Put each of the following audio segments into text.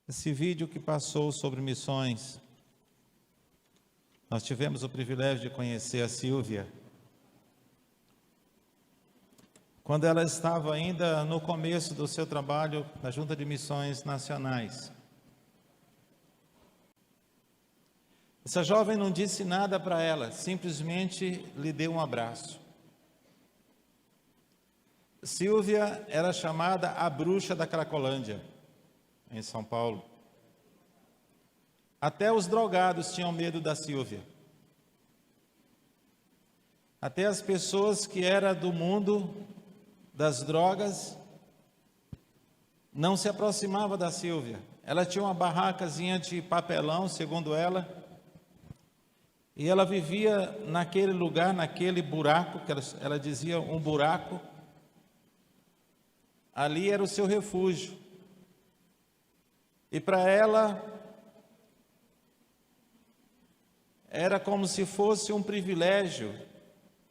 Esse vídeo que passou sobre missões, nós tivemos o privilégio de conhecer a Silvia, quando ela estava ainda no começo do seu trabalho na Junta de Missões Nacionais. Essa jovem não disse nada para ela, simplesmente lhe deu um abraço. Silvia era chamada a bruxa da Cracolândia, em São Paulo. Até os drogados tinham medo da Silvia. Até as pessoas que eram do mundo das drogas não se aproximavam da Silvia. Ela tinha uma barracazinha de papelão, segundo ela, e ela vivia naquele lugar, naquele buraco, que ela dizia um buraco. Ali era o seu refúgio. E para ela, era como se fosse um privilégio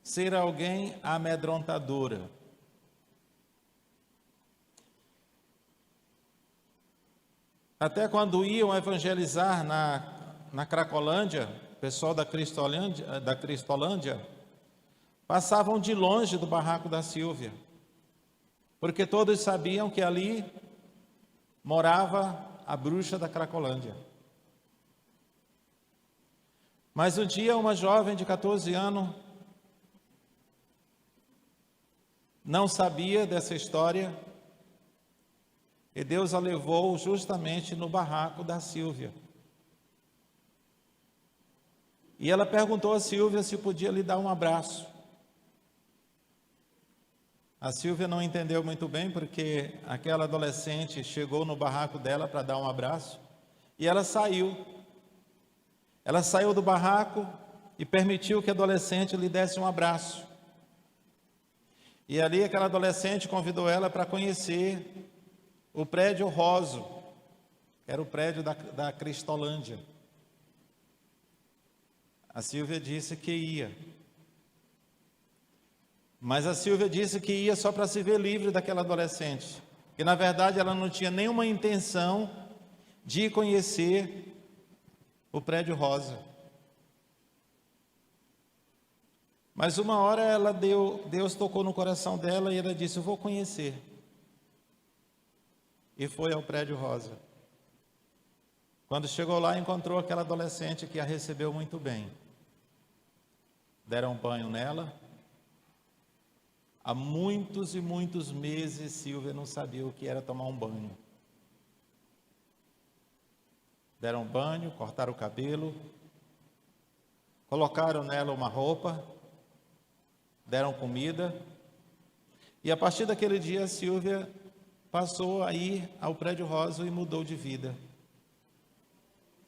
ser alguém amedrontadora. Até quando iam evangelizar na Cracolândia, o pessoal da Cristolândia, passavam de longe do barraco da Silvia, porque todos sabiam que ali morava a bruxa da Cracolândia. Mas um dia uma jovem de 14 anos não sabia dessa história e Deus a levou justamente no barraco da Silvia. E ela perguntou a Silvia se podia lhe dar um abraço. A Silvia não entendeu muito bem, porque aquela adolescente chegou no barraco dela para dar um abraço, e ela saiu. Ela saiu do barraco e permitiu que a adolescente lhe desse um abraço. E ali aquela adolescente convidou ela para conhecer o prédio Roso, que era o prédio da Cristolândia. A Silvia disse que ia. Mas a Silvia disse que ia só para se ver livre daquela adolescente. Que na verdade ela não tinha nenhuma intenção de conhecer o prédio Rosa. Mas uma hora Deus tocou no coração dela e ela disse: eu vou conhecer. E foi ao prédio Rosa. Quando chegou lá, encontrou aquela adolescente que a recebeu muito bem. Deram um banho nela. Há muitos e muitos meses, Silvia não sabia o que era tomar um banho. Deram um banho, cortaram o cabelo, colocaram nela uma roupa, deram comida. E a partir daquele dia, Silvia passou a ir ao prédio Rosa e mudou de vida.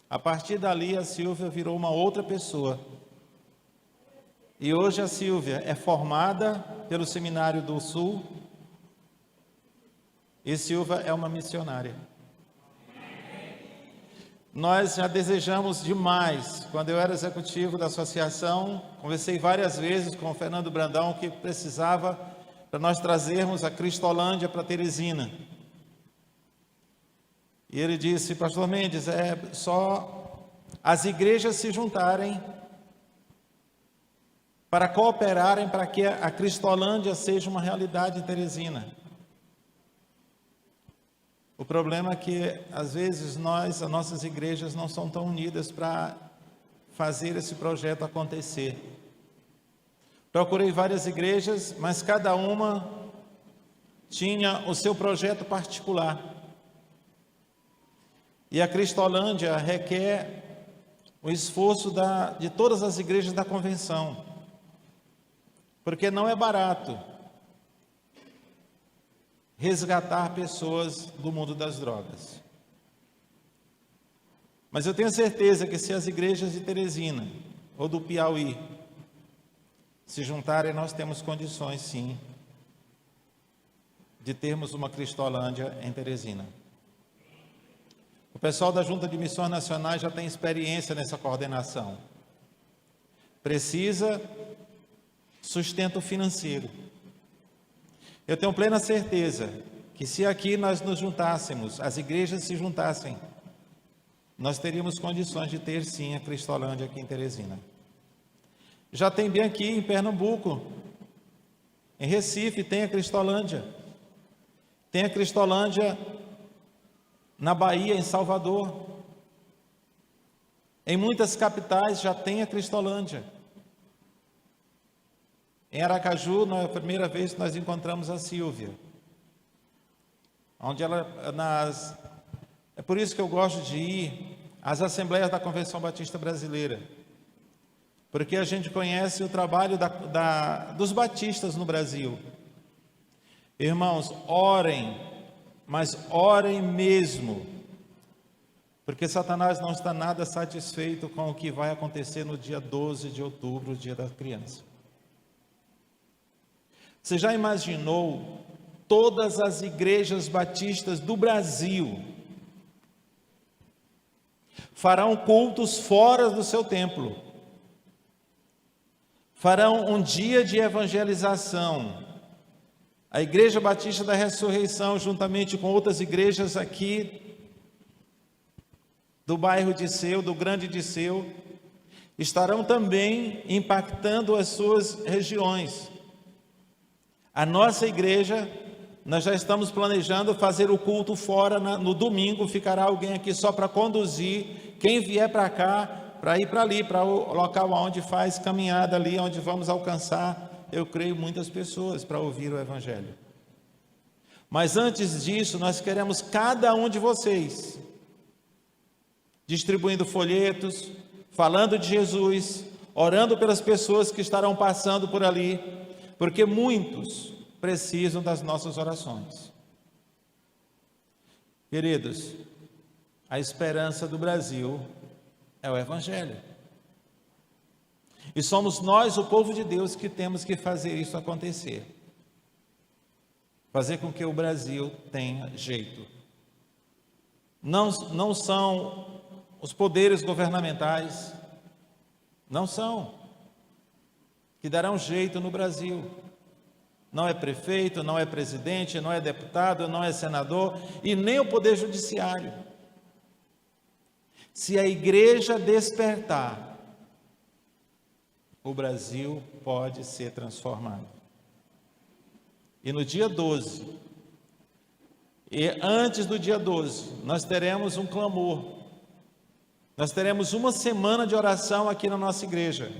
A partir dali, a Silvia virou uma outra pessoa. E hoje a Silvia é formada pelo Seminário do Sul e Silvia é uma missionária. Nós já desejamos demais. Quando eu era executivo da associação, conversei várias vezes com o Fernando Brandão que precisava para nós trazermos a Cristolândia para Teresina. E ele disse: pastor Mendes, é só as igrejas se juntarem para cooperarem para que a Cristolândia seja uma realidade em Teresina. O problema é que, às vezes, as nossas igrejas não são tão unidas para fazer esse projeto acontecer. Procurei várias igrejas, mas cada uma tinha o seu projeto particular. E a Cristolândia requer o esforço de todas as igrejas da convenção. Porque não é barato resgatar pessoas do mundo das drogas. Mas eu tenho certeza que se as igrejas de Teresina ou do Piauí se juntarem, nós temos condições, sim, de termos uma Cristolândia em Teresina. O pessoal da Junta de Missões Nacionais já tem experiência nessa coordenação. Precisa sustento financeiro. Eu tenho plena certeza que se aqui nós nos juntássemos, as igrejas se juntassem, nós teríamos condições de ter sim a Cristolândia aqui em Teresina. Já tem bem aqui em Pernambuco, em Recife tem a Cristolândia. Tem a Cristolândia na Bahia, em Salvador. Em muitas capitais já tem a Cristolândia. Em Aracaju, na primeira vez que nós encontramos a Silvia, onde é por isso que eu gosto de ir às assembleias da Convenção Batista Brasileira, porque a gente conhece o trabalho dos batistas no Brasil. Irmãos, orem, mas orem mesmo, porque Satanás não está nada satisfeito com o que vai acontecer no dia 12 de outubro, o dia da criança. Você já imaginou todas as igrejas batistas do Brasil farão cultos fora do seu templo, farão um dia de evangelização? A Igreja Batista da Ressurreição, juntamente com outras igrejas aqui do bairro de Disseu, do Grande Disseu, estarão também impactando as suas regiões. A nossa igreja, nós já estamos planejando fazer o culto fora no domingo, ficará alguém aqui só para conduzir, quem vier para cá, para ir para ali, para o local onde faz caminhada ali, onde vamos alcançar, eu creio, muitas pessoas para ouvir o Evangelho. Mas antes disso, nós queremos cada um de vocês distribuindo folhetos, falando de Jesus, orando pelas pessoas que estarão passando por ali, porque muitos precisam das nossas orações. Queridos, a esperança do Brasil é o Evangelho. E somos nós, o povo de Deus, que temos que fazer isso acontecer. Fazer com que o Brasil tenha jeito. Não são os poderes governamentais, não são, que darão jeito no Brasil. Não é prefeito, não é presidente, não é deputado, não é senador e nem o poder judiciário. Se a igreja despertar, o Brasil pode ser transformado. E no dia 12, e antes do dia 12, nós teremos um clamor. Nós teremos uma semana de oração aqui na nossa igreja.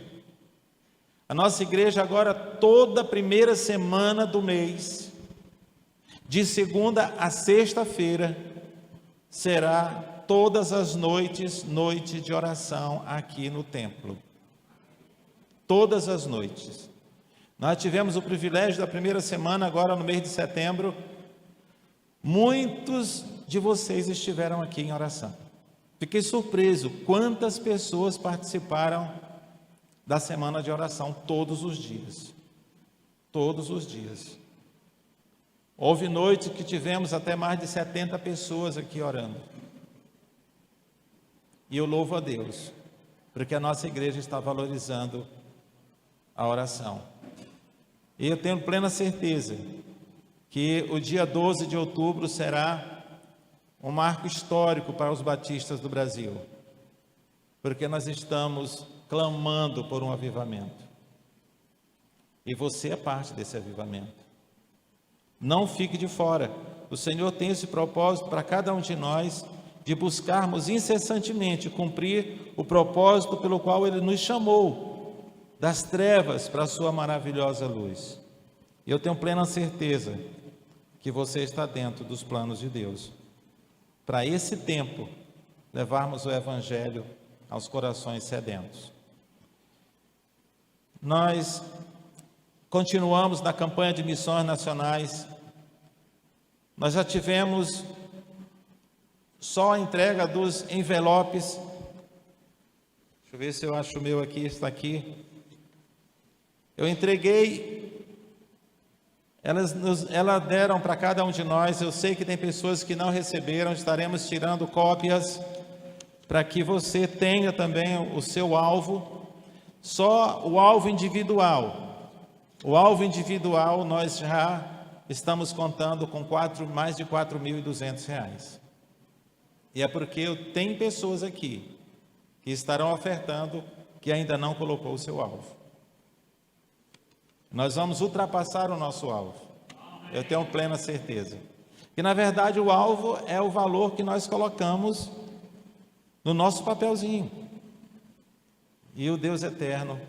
A nossa igreja agora, toda primeira semana do mês, de segunda a sexta-feira, será todas as noites, noite de oração aqui no templo. Todas as noites. Nós tivemos o privilégio da primeira semana, agora no mês de setembro, muitos de vocês estiveram aqui em oração. Fiquei surpreso quantas pessoas participaram da semana de oração todos os dias. Todos os dias. Houve noites que tivemos até mais de 70 pessoas aqui orando. E eu louvo a Deus, porque a nossa igreja está valorizando a oração. E eu tenho plena certeza que o dia 12 de outubro será um marco histórico para os batistas do Brasil, porque nós estamos clamando por um avivamento, e você é parte desse avivamento. Não fique de fora. O Senhor tem esse propósito para cada um de nós, de buscarmos incessantemente cumprir o propósito pelo qual Ele nos chamou, das trevas para a sua maravilhosa luz. E eu tenho plena certeza que você está dentro dos planos de Deus, para esse tempo levarmos o Evangelho aos corações sedentos. Nós continuamos na campanha de missões nacionais. Nós já tivemos só a entrega dos envelopes. Deixa eu ver se eu acho o meu aqui, está aqui. Eu entreguei, elas deram para cada um de nós. Eu sei que tem pessoas que não receberam, estaremos tirando cópias para que você tenha também o seu alvo. Só o alvo individual. O alvo individual nós já estamos contando com mais de R$ 4.200. E é porque tem pessoas aqui que estarão ofertando que ainda não colocou o seu alvo. Nós vamos ultrapassar o nosso alvo. Eu tenho plena certeza. E na verdade o alvo é o valor que nós colocamos no nosso papelzinho. E o Deus eterno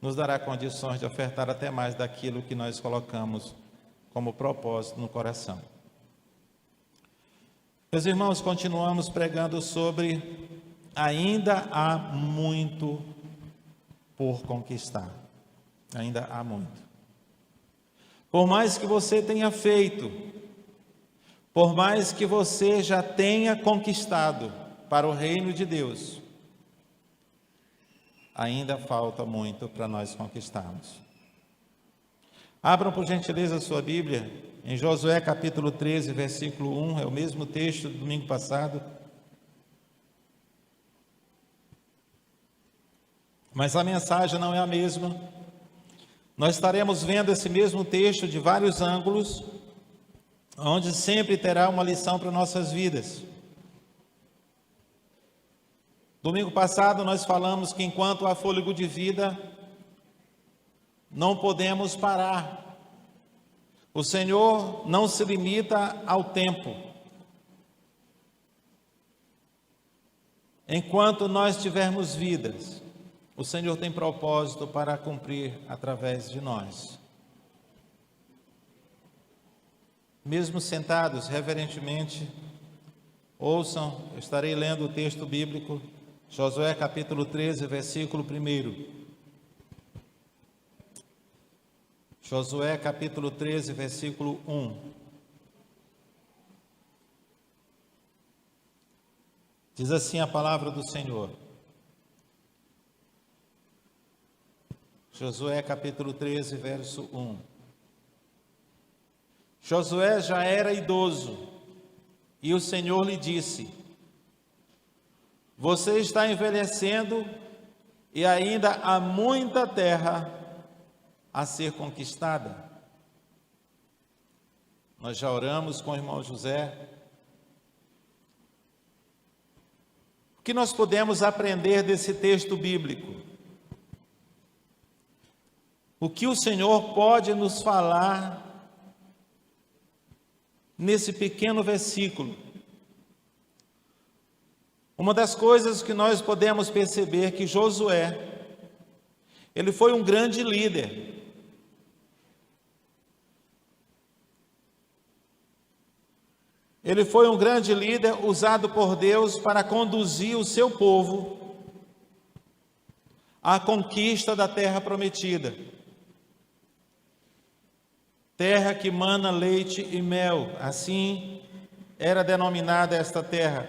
nos dará condições de ofertar até mais daquilo que nós colocamos como propósito no coração. Meus irmãos, continuamos pregando sobre ainda há muito por conquistar. Ainda há muito. Por mais que você tenha feito, por mais que você já tenha conquistado para o reino de Deus, ainda falta muito para nós conquistarmos. Abram por gentileza a sua Bíblia em Josué capítulo 13, versículo 1, é o mesmo texto do domingo passado. Mas a mensagem não é a mesma. Nós estaremos vendo esse mesmo texto de vários ângulos, onde sempre terá uma lição para nossas vidas. Domingo passado nós falamos que enquanto há fôlego de vida, não podemos parar. O Senhor não se limita ao tempo. Enquanto nós tivermos vidas, o Senhor tem propósito para cumprir através de nós. Mesmo sentados, reverentemente, ouçam, eu estarei lendo o texto bíblico, Josué capítulo 13, versículo 1. Josué capítulo 13, versículo 1. Diz assim a palavra do Senhor. Josué capítulo 13, verso 1. Josué já era idoso, e o Senhor lhe disse: você está envelhecendo, e ainda há muita terra a ser conquistada. Nós já oramos com o irmão José. O que nós podemos aprender desse texto bíblico? O que o Senhor pode nos falar nesse pequeno versículo? Uma das coisas que nós podemos perceber que Josué, ele foi um grande líder. Ele foi um grande líder usado por Deus para conduzir o seu povo à conquista da terra prometida. Terra que mana leite e mel, assim era denominada esta terra.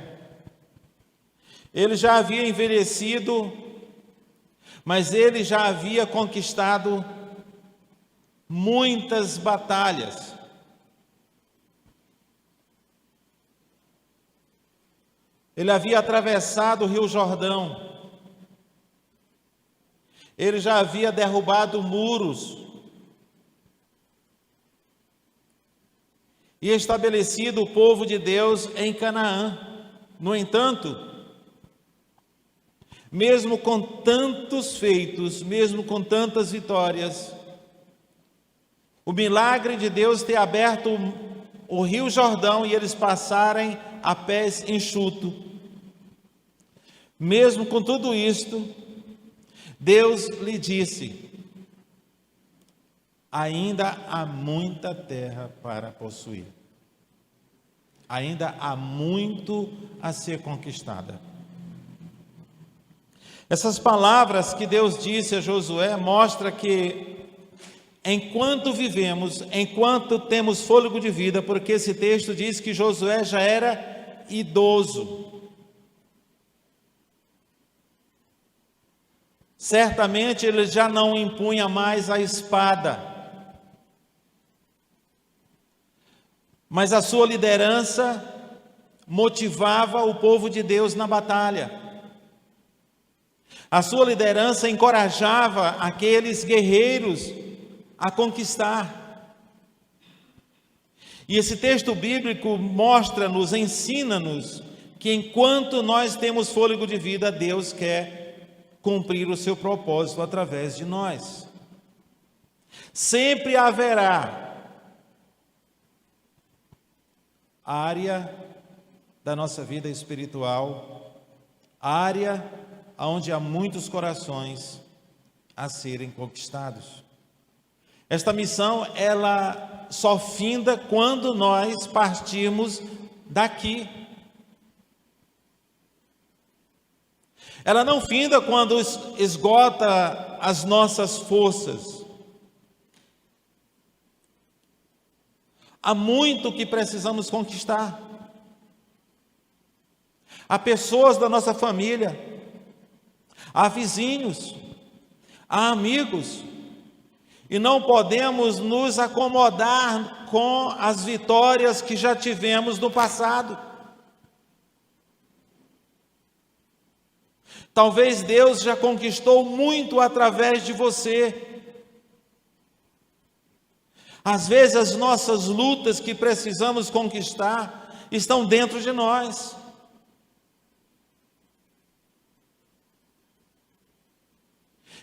Ele já havia envelhecido, mas ele já havia conquistado muitas batalhas. Ele havia atravessado o Rio Jordão. Ele já havia derrubado muros e estabelecido o povo de Deus em Canaã. No entanto, mesmo com tantos feitos, mesmo com tantas vitórias, o milagre de Deus ter aberto o Rio Jordão e eles passarem a pés enxutos, mesmo com tudo isto, Deus lhe disse: ainda há muita terra para possuir, ainda há muito a ser conquistada. Essas palavras que Deus disse a Josué mostram que enquanto vivemos, enquanto temos fôlego de vida, porque esse texto diz que Josué já era idoso. Certamente ele já não empunha mais a espada, mas a sua liderança motivava o povo de Deus na batalha. A sua liderança encorajava aqueles guerreiros a conquistar. E esse texto bíblico mostra-nos, ensina-nos, que enquanto nós temos fôlego de vida, Deus quer cumprir o seu propósito através de nós. Sempre haverá área da nossa vida espiritual, área onde há muitos corações a serem conquistados. Esta missão, ela só finda quando nós partirmos daqui. Ela não finda quando esgota as nossas forças. Há muito que precisamos conquistar. Há pessoas da nossa família, há vizinhos, há amigos, e não podemos nos acomodar com as vitórias que já tivemos no passado. Talvez Deus já conquistou muito através de você. Às vezes as nossas lutas que precisamos conquistar estão dentro de nós.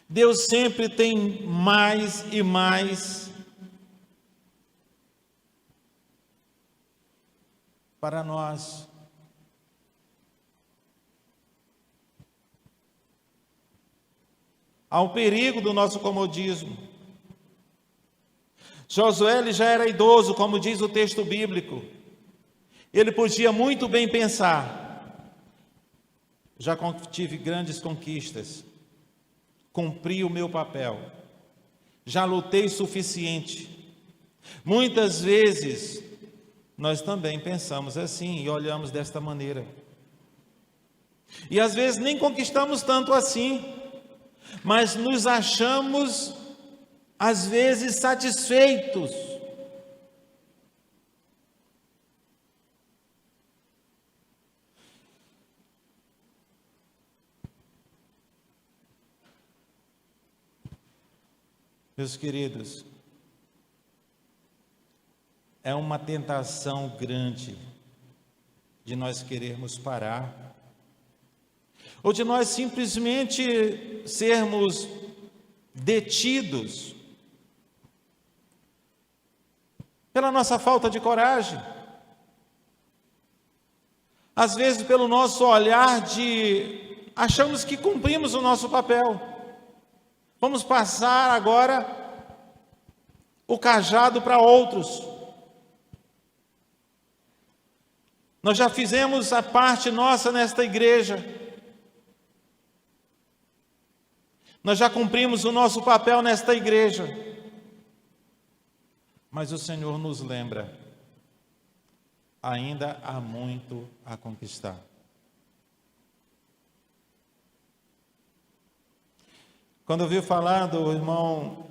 Deus sempre tem mais e mais para nós. Há um perigo do nosso comodismo. Josué ele já era idoso, como diz o texto bíblico. Ele podia muito bem pensar: já tive grandes conquistas, cumpri o meu papel, já lutei o suficiente. Muitas vezes nós também pensamos assim e olhamos desta maneira. E às vezes nem conquistamos tanto assim, mas nos achamos às vezes satisfeitos. Meus queridos, é uma tentação grande de nós querermos parar, ou de nós simplesmente sermos detidos pela nossa falta de coragem, às vezes pelo nosso olhar de achamos que cumprimos o nosso papel. Vamos passar agora o cajado para outros. Nós já fizemos a parte nossa nesta igreja. Nós já cumprimos o nosso papel nesta igreja. Mas o Senhor nos lembra, ainda há muito a conquistar. Quando eu vi falar do irmão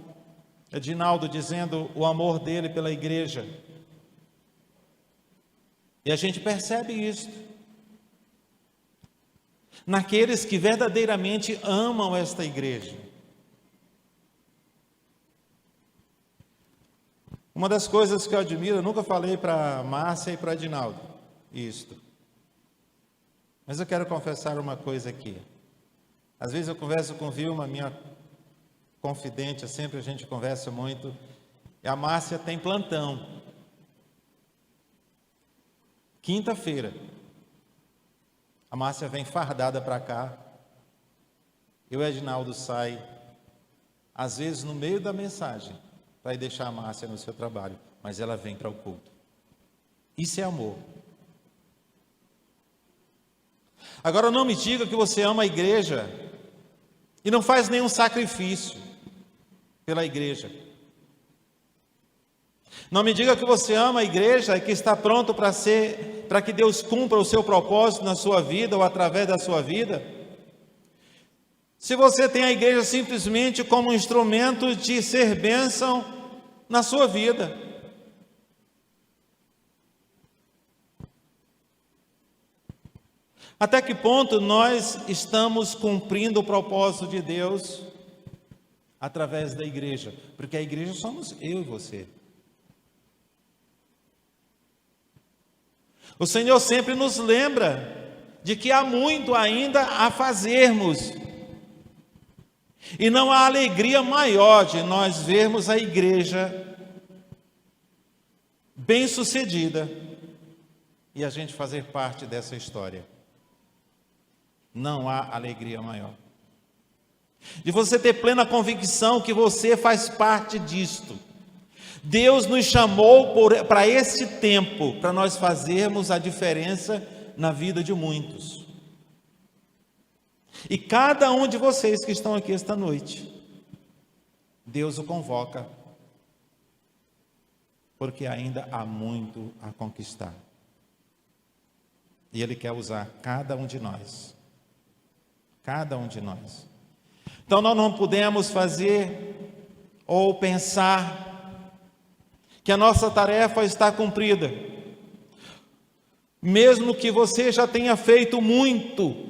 Edinaldo dizendo o amor dele pela igreja, e a gente percebe isso naqueles que verdadeiramente amam esta igreja. Uma das coisas que eu admiro, eu nunca falei para Márcia e para Edinaldo isto, mas eu quero confessar uma coisa aqui. Às vezes eu converso com Vilma, minha confidente, sempre a gente conversa muito, e a Márcia tem plantão. Quinta-feira, a Márcia vem fardada para cá, e o Edinaldo sai, às vezes no meio da mensagem, para ir deixar a Márcia no seu trabalho, mas ela vem para o culto. Isso é amor. Agora não me diga que você ama a igreja e não faz nenhum sacrifício pela igreja. Não me diga que você ama a igreja e que está pronto para que Deus cumpra o seu propósito na sua vida ou através da sua vida, se você tem a igreja simplesmente como um instrumento de ser bênção na sua vida. Até que ponto nós estamos cumprindo o propósito de Deus através da igreja? Porque a igreja somos eu e você. O Senhor sempre nos lembra de que há muito ainda a fazermos. E não há alegria maior de nós vermos a igreja bem-sucedida e a gente fazer parte dessa história. Não há alegria maior. De você ter plena convicção que você faz parte disto. Deus nos chamou para esse tempo, para nós fazermos a diferença na vida de muitos. E cada um de vocês que estão aqui esta noite, Deus o convoca, porque ainda há muito a conquistar. E Ele quer usar cada um de nós. Cada um de nós. Então nós não podemos fazer ou pensar que a nossa tarefa está cumprida. Mesmo que você já tenha feito muito,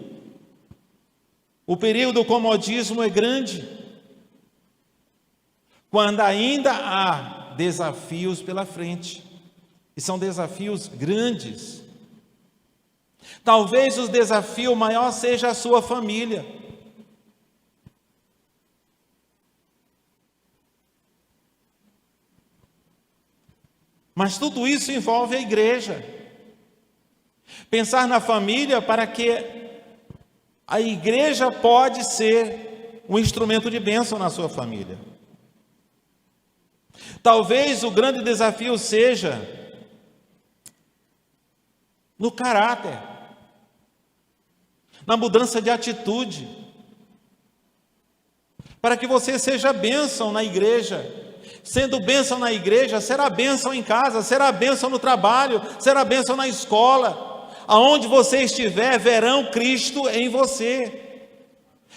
o perigo do comodismo é grande, quando ainda há desafios pela frente, e são desafios grandes. Talvez o desafio maior seja a sua família. Mas tudo isso envolve a igreja. Pensar na família para que a igreja pode ser um instrumento de bênção na sua família. Talvez o grande desafio seja no caráter, na mudança de atitude, para que você seja bênção na igreja. Sendo bênção na igreja, será bênção em casa, será bênção no trabalho, será bênção na escola. Aonde você estiver, verão Cristo em você,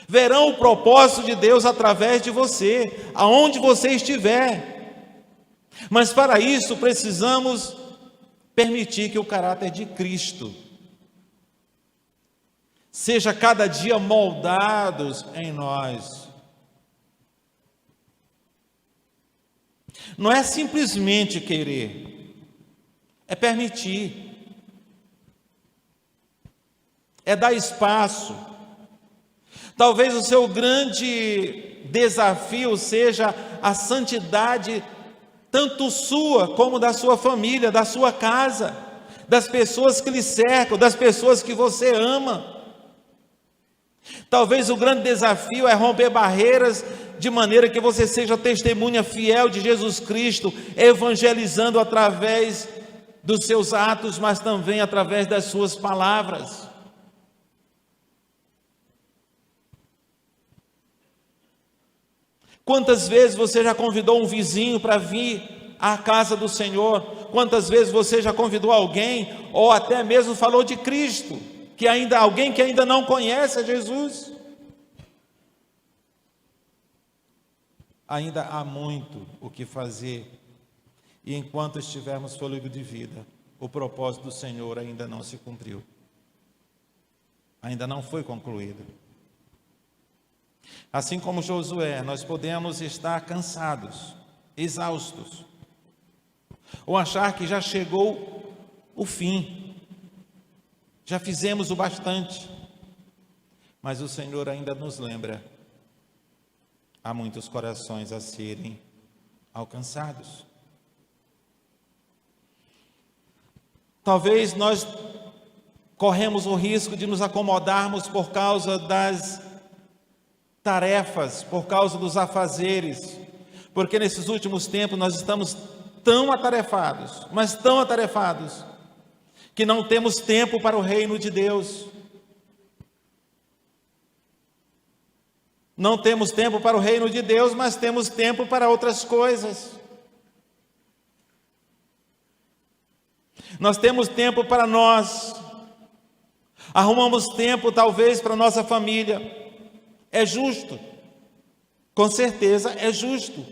verão o propósito de Deus através de você, aonde você estiver. Mas para isso precisamos permitir que o caráter de Cristo seja cada dia moldados em nós. Não é simplesmente querer, é permitir, é dar espaço. Talvez o seu grande desafio seja a santidade, tanto sua como da sua família, da sua casa, das pessoas que lhe cercam, das pessoas que você ama. Talvez o grande desafio é romper barreiras de maneira que você seja testemunha fiel de Jesus Cristo, evangelizando através dos seus atos, mas também através das suas palavras. Quantas vezes você já convidou um vizinho para vir à casa do Senhor? Quantas vezes você já convidou alguém, ou até mesmo falou de Cristo, alguém que ainda não conhece a Jesus? Ainda há muito o que fazer, e enquanto estivermos fôlego de vida, o propósito do Senhor ainda não se cumpriu, ainda não foi concluído. Assim como Josué, nós podemos estar cansados, exaustos, ou achar que já chegou o fim, já fizemos o bastante, mas o Senhor ainda nos lembra: há muitos corações a serem alcançados. Talvez nós corremos o risco de nos acomodarmos por causa das tarefas, por causa dos afazeres, porque nesses últimos tempos nós estamos tão atarefados, mas tão atarefados, que não temos tempo para o reino de Deus. Não temos tempo para o reino de Deus, mas temos tempo para outras coisas. Nós temos tempo para nós, arrumamos tempo talvez para nossa família. É justo, com certeza é justo,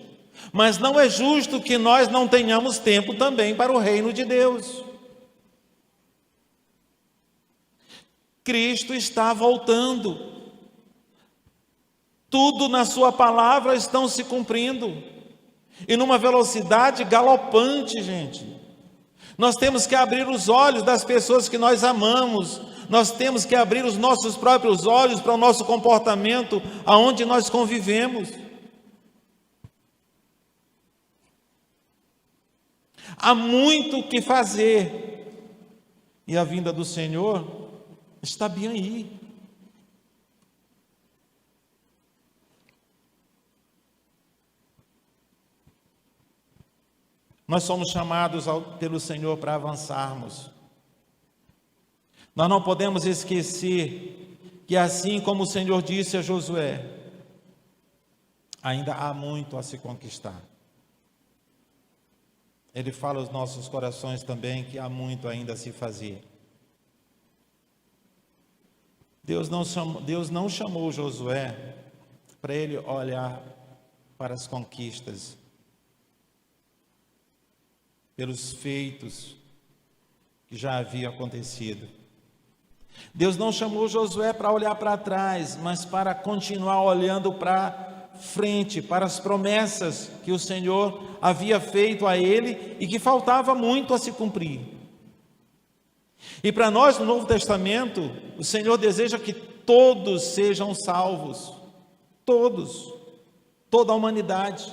mas não é justo que nós não tenhamos tempo também para o reino de Deus. Cristo está voltando. Tudo na sua palavra estão se cumprindo, e numa velocidade galopante, gente. Nós temos que abrir os olhos das pessoas que nós amamos, Nós temos que abrir os nossos próprios olhos para o nosso comportamento, aonde nós convivemos. Há muito o que fazer, e a vinda do Senhor está bem aí. Nós somos chamados pelo Senhor para avançarmos. Nós não podemos esquecer que, assim como o Senhor disse a Josué, ainda há muito a se conquistar. Ele fala aos nossos corações também que há muito ainda a se fazer. Deus não chamou Josué para ele olhar para as conquistas, pelos feitos que já haviam acontecido. Deus não chamou Josué para olhar para trás, mas para continuar olhando para frente, para as promessas que o Senhor havia feito a ele e que faltava muito a se cumprir. E para nós, no Novo Testamento, o Senhor deseja que todos sejam salvos, todos, toda a humanidade.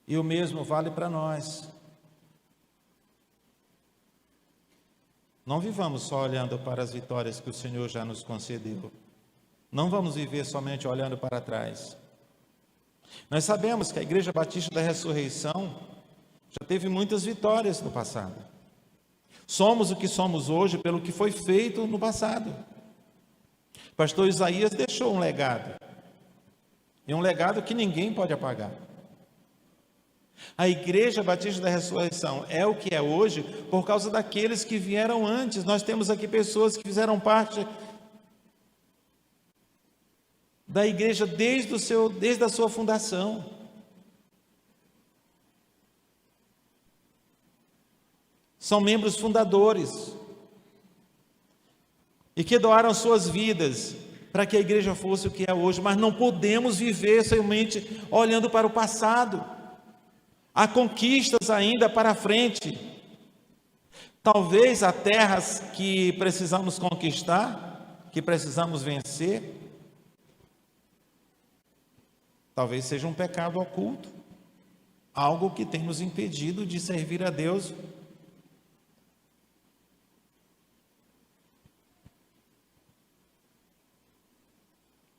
E o mesmo vale para nós. Não vivamos só olhando para as vitórias que o Senhor já nos concedeu. Não vamos viver somente olhando para trás. Nós sabemos que a Igreja Batista da Ressurreição já teve muitas vitórias no passado. Somos o que somos hoje pelo que foi feito no passado. O pastor Isaías deixou um legado. E um legado que ninguém pode apagar. A Igreja Batista da Ressurreição é o que é hoje por causa daqueles que vieram antes. Nós temos aqui pessoas que fizeram parte da igreja desde a sua fundação. São membros fundadores e que doaram suas vidas para que a igreja fosse o que é hoje, mas não podemos viver somente olhando para o passado. Há conquistas ainda para frente. Talvez há terras que precisamos conquistar, que precisamos vencer. Talvez seja um pecado oculto, algo que tem nos impedido de servir a Deus.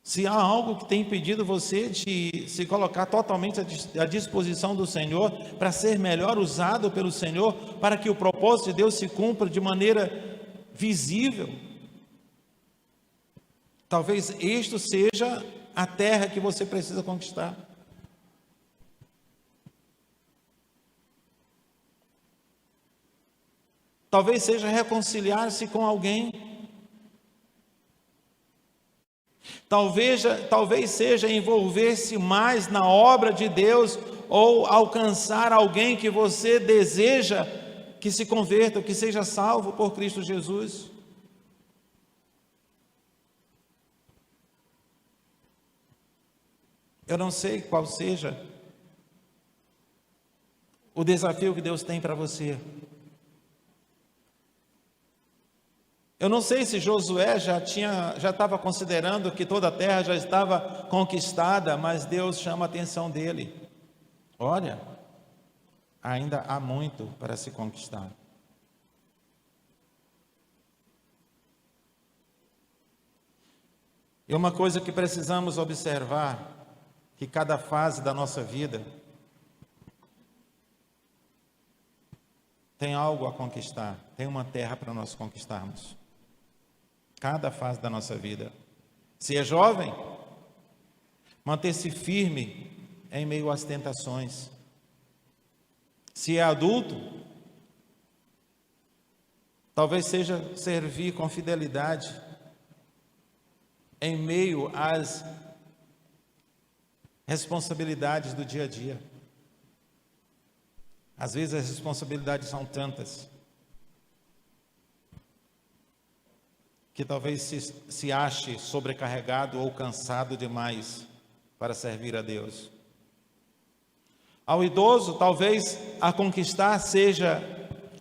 Se há algo que tem impedido você de se colocar totalmente à disposição do Senhor, para ser melhor usado pelo Senhor, para que o propósito de Deus se cumpra de maneira visível, talvez isto seja a terra que você precisa conquistar. Talvez seja reconciliar-se com alguém. Talvez seja envolver-se mais na obra de Deus ou alcançar alguém que você deseja que se converta, que seja salvo por Cristo Jesus. Eu não sei qual seja o desafio que Deus tem para você. Eu não sei se Josué já estava considerando que toda a terra já estava conquistada, mas Deus chama a atenção dele. Olha, ainda há muito para se conquistar. E uma coisa que precisamos observar, que cada fase da nossa vida tem algo a conquistar, tem uma terra para nós conquistarmos. Cada fase da nossa vida. Se é jovem, manter-se firme em meio às tentações. Se é adulto, talvez seja servir com fidelidade em meio às responsabilidades do dia a dia. Às vezes as responsabilidades são tantas que talvez se ache sobrecarregado ou cansado demais para servir a Deus. Ao idoso, talvez a conquistar seja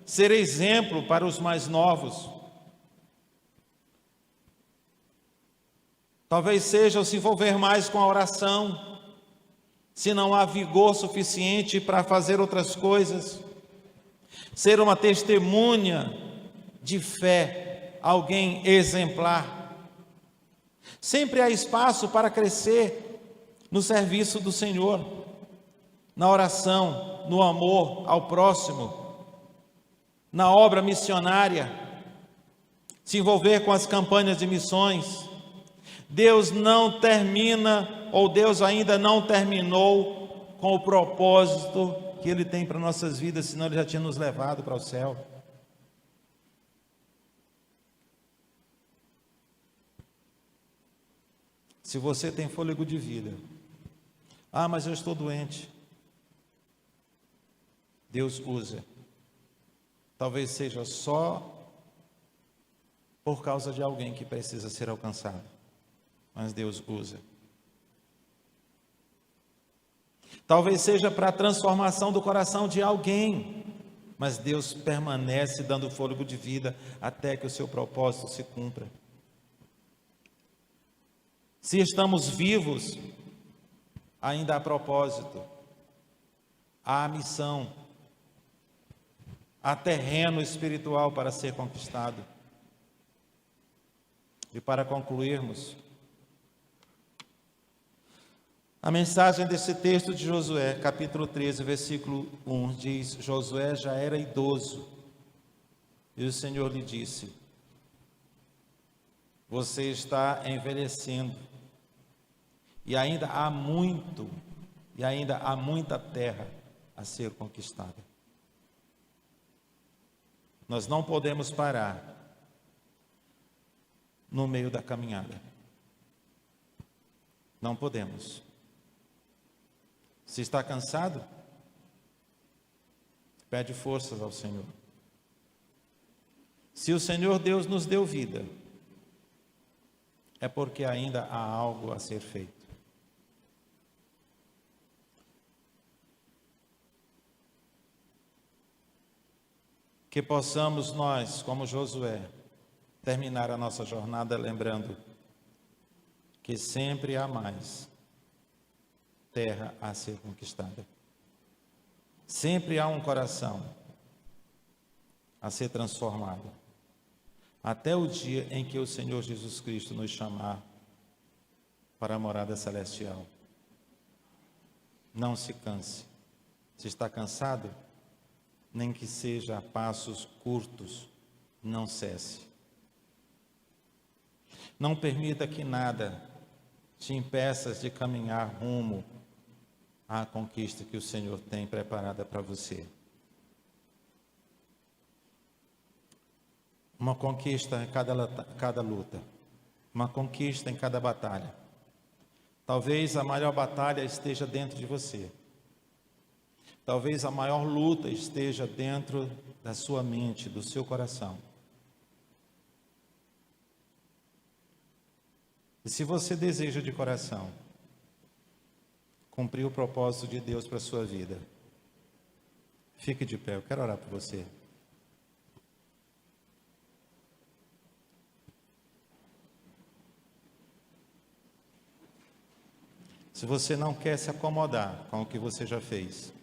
ser exemplo para os mais novos. Talvez seja se envolver mais com a oração, se não há vigor suficiente para fazer outras coisas. Ser uma testemunha de fé, alguém exemplar. Sempre há espaço para crescer no serviço do Senhor, na oração, no amor ao próximo, na obra missionária, se envolver com as campanhas de missões. Deus não termina, ou Deus ainda não terminou com o propósito que Ele tem para nossas vidas, senão Ele já tinha nos levado para o céu. Se você tem fôlego de vida, mas eu estou doente, Deus usa. Talvez seja só por causa de alguém que precisa ser alcançado, mas Deus usa. Talvez seja para a transformação do coração de alguém, mas Deus permanece dando fôlego de vida até que o seu propósito se cumpra. Se estamos vivos, ainda há propósito, há missão, há terreno espiritual para ser conquistado. E para concluirmos, a mensagem desse texto de Josué, capítulo 13, versículo 1, diz: Josué já era idoso, e o Senhor lhe disse: você está envelhecendo, e ainda há muita terra a ser conquistada. Nós não podemos parar no meio da caminhada. Não podemos. Se está cansado, pede forças ao Senhor. Se o Senhor Deus nos deu vida, é porque ainda há algo a ser feito. Que possamos nós, como Josué, terminar a nossa jornada lembrando que sempre há mais terra a ser conquistada. Sempre há um coração a ser transformado, até o dia em que o Senhor Jesus Cristo nos chamar para a morada celestial. Não se canse. Se está cansado, nem que seja a passos curtos, não cesse. Não permita que nada te impeça de caminhar rumo à conquista que o Senhor tem preparada para você. Uma conquista em cada luta, uma conquista em cada batalha. Talvez a maior batalha esteja dentro de você. Talvez a maior luta esteja dentro da sua mente, do seu coração. E se você deseja de coração cumprir o propósito de Deus para a sua vida, fique de pé, eu quero orar por você. Se você não quer se acomodar com o que você já fez,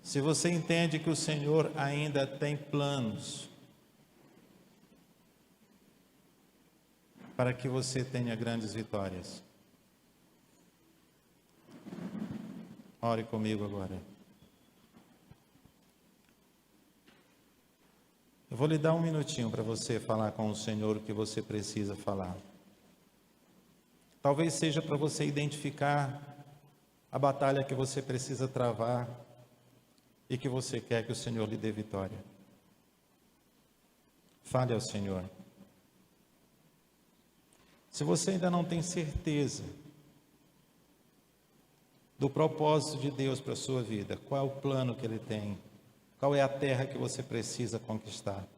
se você entende que o Senhor ainda tem planos para que você tenha grandes vitórias, ore comigo agora. Eu vou lhe dar um minutinho para você falar com o Senhor o que você precisa falar. Talvez seja para você identificar a batalha que você precisa travar e que você quer que o Senhor lhe dê vitória. Fale ao Senhor. Se você ainda não tem certeza do propósito de Deus para a sua vida, qual é o plano que Ele tem, qual é a terra que você precisa conquistar,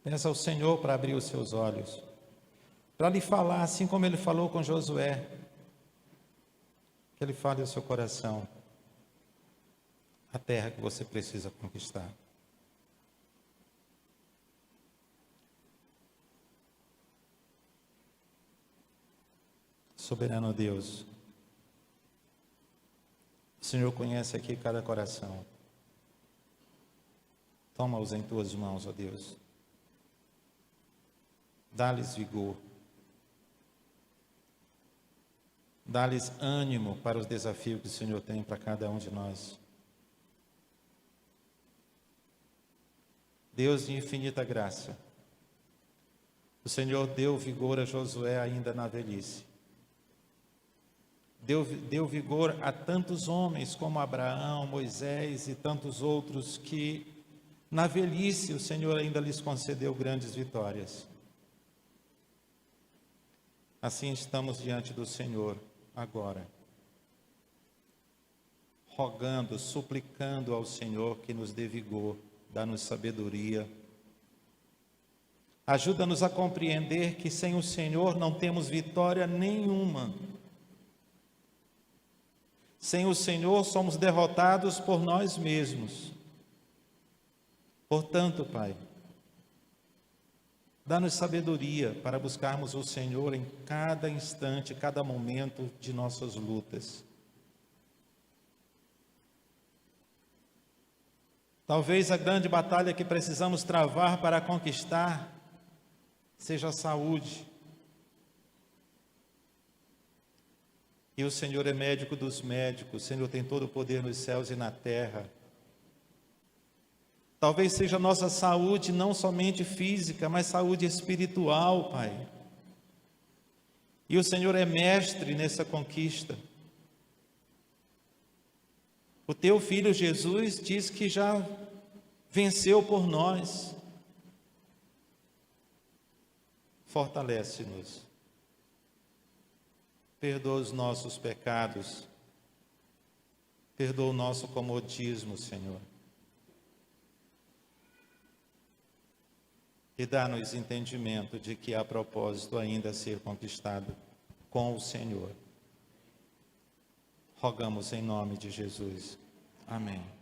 peça ao Senhor para abrir os seus olhos, para lhe falar, assim como ele falou com Josué, que ele fale ao seu coração a terra que você precisa conquistar. Soberano Deus, o Senhor conhece aqui cada coração. Toma-os em tuas mãos, ó Deus. Dá-lhes vigor. Dá-lhes ânimo para os desafios que o Senhor tem para cada um de nós. Deus de infinita graça, o Senhor deu vigor a Josué ainda na velhice. Deu vigor a tantos homens como Abraão, Moisés e tantos outros que na velhice o Senhor ainda lhes concedeu grandes vitórias. Assim estamos diante do Senhor agora, rogando, suplicando ao Senhor que nos dê vigor, dá-nos sabedoria. Ajuda-nos a compreender que sem o Senhor não temos vitória nenhuma. Sem o Senhor somos derrotados por nós mesmos. Portanto, Pai, dá-nos sabedoria para buscarmos o Senhor em cada instante, cada momento de nossas lutas. Talvez a grande batalha que precisamos travar para conquistar seja a saúde. E o Senhor é médico dos médicos, o Senhor tem todo o poder nos céus e na terra. Talvez seja a nossa saúde não somente física, mas saúde espiritual, Pai. E o Senhor é mestre nessa conquista. O teu Filho Jesus diz que já venceu por nós. Fortalece-nos. Perdoa os nossos pecados. Perdoa o nosso comodismo, Senhor. E dá-nos entendimento de que há propósito ainda a ser conquistado com o Senhor. Rogamos em nome de Jesus. Amém.